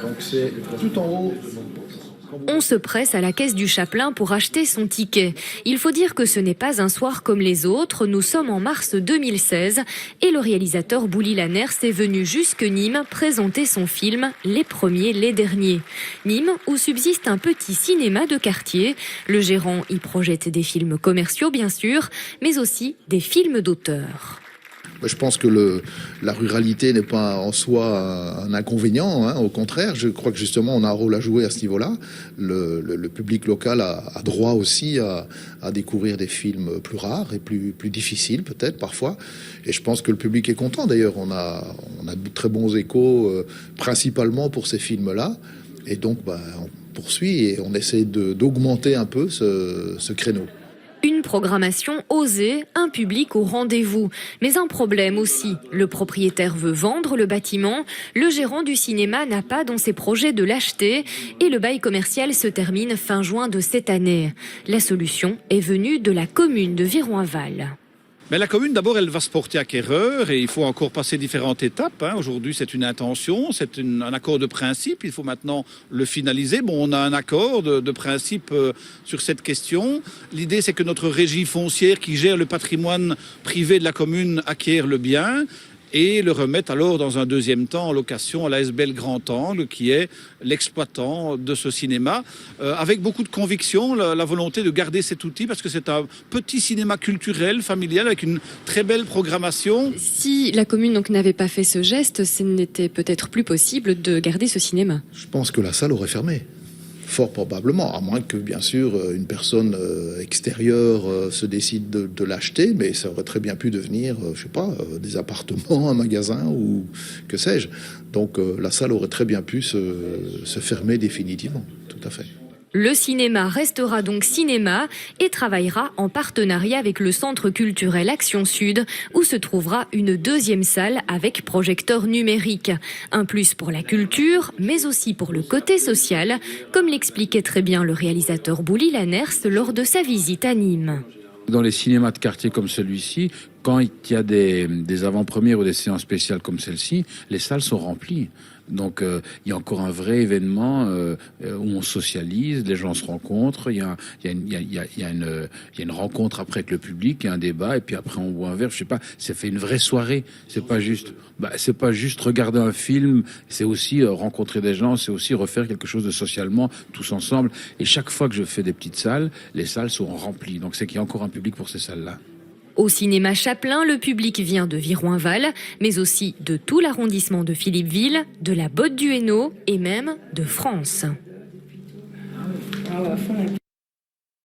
Donc c'est tout en haut. On se presse à la caisse du Chapelain pour acheter son ticket. Il faut dire que ce n'est pas un soir comme les autres. Nous sommes en mars 2016 et le réalisateur Bouli Lanners est venu jusque Nîmes présenter son film Les premiers, les derniers. Nîmes, où subsiste un petit cinéma de quartier. Le gérant y projette des films commerciaux, bien sûr, mais aussi des films d'auteur. Je pense que la ruralité n'est pas en soi un inconvénient, hein. Au contraire, je crois que justement on a un rôle à jouer à ce niveau-là. Le public local a droit aussi à découvrir des films plus rares et plus difficiles peut-être parfois. Et je pense que le public est content d'ailleurs. On a de très bons échos, principalement pour ces films-là. Et donc on poursuit et on essaie d'augmenter un peu ce créneau. Une programmation osée, un public au rendez-vous. Mais un problème aussi. Le propriétaire veut vendre le bâtiment, le gérant du cinéma n'a pas dans ses projets de l'acheter et le bail commercial se termine fin juin de cette année. La solution est venue de la commune de Viron-Aval. Mais la commune, d'abord, elle va se porter acquéreur et il faut encore passer différentes étapes, hein. Aujourd'hui, c'est une intention, c'est un accord de principe. Il faut maintenant le finaliser. Bon, on a un accord de principe sur cette question. L'idée, c'est que notre régie foncière qui gère le patrimoine privé de la commune acquiert le bien et le remettre alors dans un deuxième temps en location à l'ASBL Grand Angle, qui est l'exploitant de ce cinéma, avec beaucoup de conviction, la volonté de garder cet outil, parce que c'est un petit cinéma culturel, familial, avec une très belle programmation. Si la commune n'avait pas fait ce geste, ce n'était peut-être plus possible de garder ce cinéma. Je pense que la salle aurait fermé. Fort probablement, à moins que, bien sûr, une personne extérieure se décide de l'acheter, mais ça aurait très bien pu devenir, je sais pas, des appartements, un magasin ou que sais-je. Donc la salle aurait très bien pu se fermer définitivement, tout à fait. Le cinéma restera donc cinéma et travaillera en partenariat avec le centre culturel Action Sud, où se trouvera une deuxième salle avec projecteur numérique. Un plus pour la culture, mais aussi pour le côté social, comme l'expliquait très bien le réalisateur Bouli Lanners lors de sa visite à Nîmes. Dans les cinémas de quartier comme celui-ci, quand il y a des avant-premières ou des séances spéciales comme celle-ci, les salles sont remplies. Donc il y a encore un vrai événement où on socialise, les gens se rencontrent, il y a une rencontre après avec le public, il y a un débat et puis après on boit un verre, je sais pas, ça fait une vraie soirée. C'est pas juste regarder un film, c'est aussi rencontrer des gens, c'est aussi refaire quelque chose de socialement tous ensemble. Et chaque fois que je fais des petites salles, les salles sont remplies. Donc c'est qu'il y a encore un public pour ces salles-là. Au cinéma Chapelain, le public vient de Viron-Aval, mais aussi de tout l'arrondissement de Philippeville, de la Botte du Hainaut et même de France.